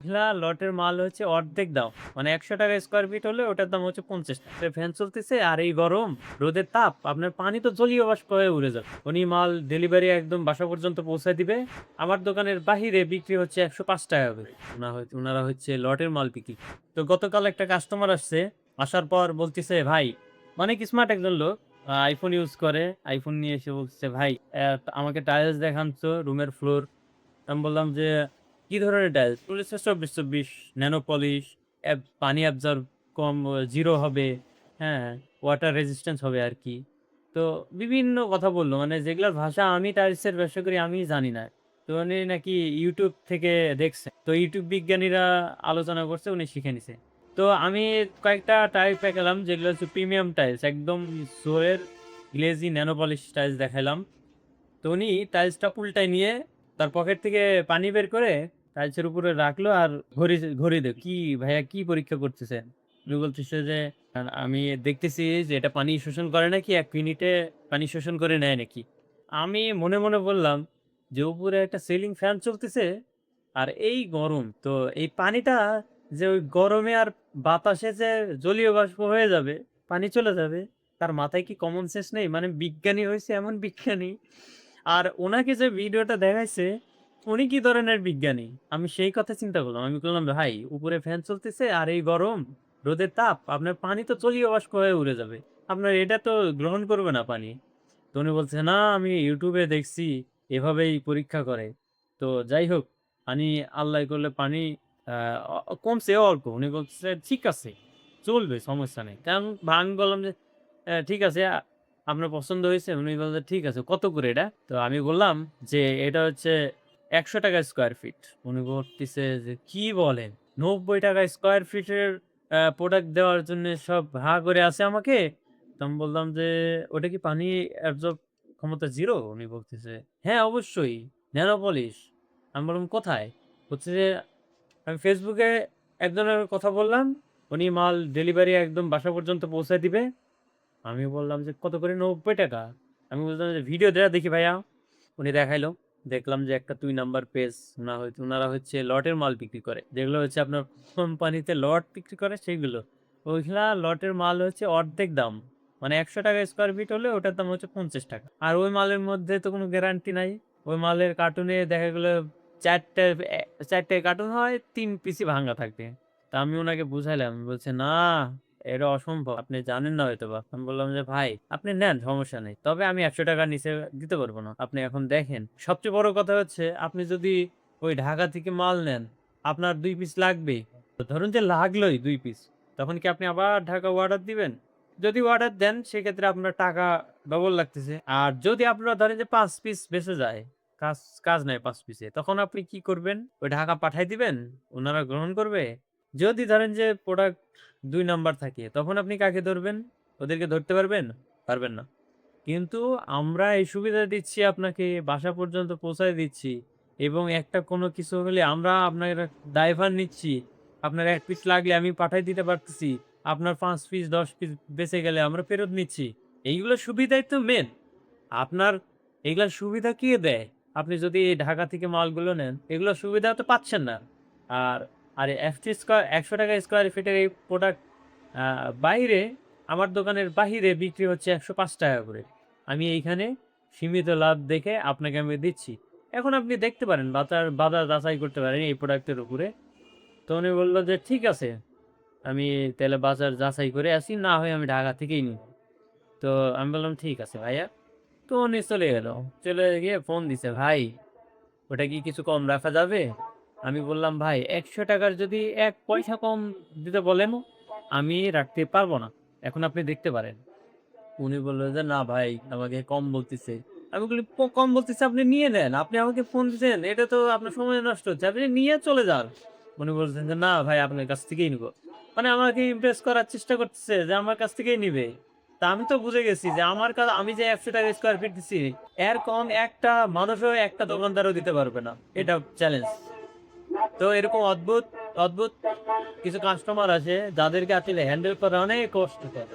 মহিলা লটের মাল হচ্ছে অর্ধেক দাম। মানে ৳১০০ স্কয়ার ফিট হলে ওটার দাম হচ্ছে ৳৫০। ফ্যান চলতেছে আর এই গরম, রোদের তাপ আপনার পানি তো জলীয় বাষ্প হয়ে উড়ে যাবে। উনি মাল ডেলিভারি একদম বাসা পর্যন্ত পৌঁছায় দিবে। আমার দোকানের বাহিরে বিক্রি হচ্ছে ৳১০৫ করে। উনারা হচ্ছে লটের মাল বিক্রি। তো গতকাল একটা কাস্টমার আসছে। আসার পর বলতেছে, "ভাই" অনেক স্মার্ট একজন লোক। iPhone ইউজ করে। iPhone নিয়ে এসে বলতেছে, "ভাই আমাকে টাইলস দেখান তো রুমের ফ্লোর।" আমি বললাম যে, "কি ধরনের টাইলস?" বলেছে ২৪-২৪ ন্যানো পলিশ, পানি অ্যাবজর্ব কম 0 হবে, হ্যাঁ? ওয়াটার রেজিস্ট্যান্স হবে আরকি। তো বিভিন্ন কথা বলল। মানে যেগুলার ভাষা আমি টাইলসের ব্যবসা করি আমি জানি না। তো উনি নাকি YouTube থেকে দেখছে। তো YouTube বিজ্ঞানীরা আলোচনা করছে, উনি শিখে নিছে। তো আমি কয়েকটা টাইলস দেখালাম যেগুলো হচ্ছে প্রিমিয়াম টাইলস। একদম সোয়ের গ্লেজি ন্যানো পলিশ টাইলস দেখাইলাম। তো উনি টাইলসটা উল্টায় নিয়ে তার পকেট থেকে পানি বের করে টাইলসের উপরে রাখলো আর ঘড়ি "কি ভাইয়া কি পরীক্ষা করতেছেন?" উনি বলতেছে যে, আমি দেখতেছি যে এটা পানি শোষণ করে নাকি ১ মিনিটে পানি শোষণ করে নেয় নাকি?" আমি মনে, মনে বললাম যে উপরে একটা সিলিং ফ্যান চলতেছে আর এই গরম। তো এই পানিটা যে ওই গরমে আর বাতাসে যে জলীয় বাষ্প হয়ে যাবে, পানি চলে যাবে, তার মাথায় কি কমন সেন্স নেই? মানে বিজ্ঞানী হইছে এমন বিজ্ঞানী আর উনাকে যে ভিডিওটা দেখাইছে, উনি কি ধরনের বিজ্ঞানী? আমি সেই কথা চিন্তা করলাম। আমি বললাম, "ভাই উপরে ফ্যান চলতেছে আর এই গরম, রোদের তাপ, আপনার পানি তো জলীয় বাষ্প হয়ে উড়ে যাবে। আপনার এটা তো গ্রহণ করবে না পানি।" তো উনি বলছে, "না আমি YouTube এ দেখছি এভাবেই পরীক্ষা করে।" তো যাই হোক, পানি আল্লাহ করলে পানি আ কমছে অল্প। উনি বলতেছে, "ঠিক আছে, চলবে সমস্যা নেই।" কারণ আমি বললাম যে, ঠিক আছে আপনার পছন্দ হইছে?" উনি বললেন, "ঠিক আছে। কত করে এটা?" তো আমি বললাম যে, "এটা হচ্ছে ৳১০০ স্কয়ার ফিট।" উনি বলতেছে যে, "কি বলেন? ৳৯০ স্কয়ার ফিটের প্রোডাক্ট দেওয়ার জন্যে সব হা করে আছে আমাকে?" তো আমি বললাম যে, "ওটা কি পানি অ্যাবজর্ব ক্ষমতা 0?" উনি বলতেছে, "হ্যাঁ, অবশ্যই। Nano polish." আমি বললাম, "কোথায়?" বলছে যে, আমি Facebook এ একজনের কথা বললাম। উনি মাল ডেলিভারি একদম বাসা পর্যন্ত পৌঁছায় দিবে। আমি বললাম যে, "কত করে ৳৯০?" আমি বললাম যে, "ভিডিও দেয়া দেখি ভাইয়া।" উনি দেখাইলো। দেখলাম যে একটা ২ নাম্বার পেজ উনারা হচ্ছে লটের মাল বিক্রি করে। যেগুলো হচ্ছে আপনার কোম্পানিতে লট বিক্রি করে সেগুলো। ওইগুলা লটের মাল হচ্ছে অর্ধেক দাম। মানে ৳১০০ স্কয়ার ফিট হলে ওটার দাম হচ্ছে ৳৫০। আর ওই মালের মধ্যে তো কোনো গ্যারান্টি নাই। ওই মালের কার্টুনে দেখা গেল ৪ টে ৪ টে কার্টুন হয় ৩ পিসই ভাঙা থাকবে। তা আমি উনাকে বুঝাইলাম। বলছে, "না, এটা অসম্ভব। আপনি জানেন না হয়তোবা।" আমি বললাম যে, "ভাই আপনি নেন সমস্যা নেই। তবে আমি ৳১০০ নিচে দিতে পারব না। আপনি এখন দেখেন।" সবচেয়ে বড় কথা হচ্ছে আপনি যদি ওই ঢাকা থেকে মাল নেন, আপনার ২ পিস লাগবেই। তো ধরুন যে লাগলোই ২ পিস। তখন কি আপনি আবার ঢাকা অর্ডার দিবেন? যদি অর্ডার দেন সেক্ষেত্রে আপনার টাকা ডবল লাগতেছে। আর যদি আপনারা ধরেন যে ৫ পিস বেঁচে যায়, কাজ কাজ নাই ৫ পিসে। তখন আপনি কি করবেন? ওই ঢাকা পাঠায় দিবেন? উনারা গ্রহণ করবে? যদি ধরেন যে প্রোডাক্ট ২ নাম্বার থাকে, তখন আপনি কাকে ধরবেন? ওদেরকে ধরতে পারবেন? পারবেন না। কিন্তু আমরা এই সুবিধা দিচ্ছি আপনাকে, বাসা পর্যন্ত পৌঁছায় দিচ্ছি এবং একটা কোনো কিছু হলে আমরা আপনার দায়ভার নিচ্ছি। আপনার ১ পিস লাগলে আমি পাঠায় দিতে পারতেছি। আপনার ৫ পিস ১০ পিস বেঁচে গেলে আমরা ফেরত নিচ্ছি। এইগুলো সুবিধাই তো মেইন। আপনার এগুলার সুবিধা কে দেয়? আপনি যদি এই ঢাকা থেকে মালগুলো নেন, এগুলোর সুবিধা তো পাচ্ছেন না। আর আর এফটি স্কয়ার ৳১০০ স্কয়ার ফিটের এই প্রোডাক্ট আ বাইরে আমার দোকানের বাহিরে বিক্রি হচ্ছে ৳১০৫ করে। আমি এইখানে সীমিত লাভ দেখে আপনাকে আমি দিচ্ছি। এখন আপনি দেখতে পারেন বাজার যাচাই করতে পারেন এই প্রোডাক্টের উপরে। তো উনি বলল যে, "ঠিক আছে, আমি তাহলে বাজার যাচাই করে আসি, না হয় আমি ঢাকা থেকেই নিবো।" তো আমি বললাম, "ঠিক আছে ভাইয়া।" তো উনি চলে গেল। চলে গিয়ে ফোন দিছে, "ভাই ওটা কি কিছু কম রাখা যাবে?" আমি বললাম, "ভাই ৳১০০ র যদি ১ পয়সা কম দিতে বলেন, আমি রাখতে পারব না। এখন আপনি দেখতে পারেন।" উনি বলল যে, "না ভাই আমাকে কম বলতেছে।" আমি বলি, কম বলতেছে আপনি নিয়ে নেন। আপনি আমাকে ফোন দিছেন, এটা তো আপনার সময় নষ্ট হচ্ছে। আপনি নিয়ে চলে যান।" উনি বলছেন যে, "না ভাই আপনার কাছ থেকেই নিবো।" মানে আমাকে ইমপ্রেস করার চেষ্টা করতেছে যে আমার কাছ থেকেই নিবে। তা আমি তো বুঝে গেছি যে আমি যে ৳১০০ স্কয়ার ফিট দিছি, এর কম একটা মানুষও একটা দোকানদারও দিতে পারবে না। এটা চ্যালেঞ্জ। তো এরকম অদ্ভুত কিছু কাস্টমার আছে যাদেরকে আসলে হ্যান্ডেল করা অনেক কষ্টকর।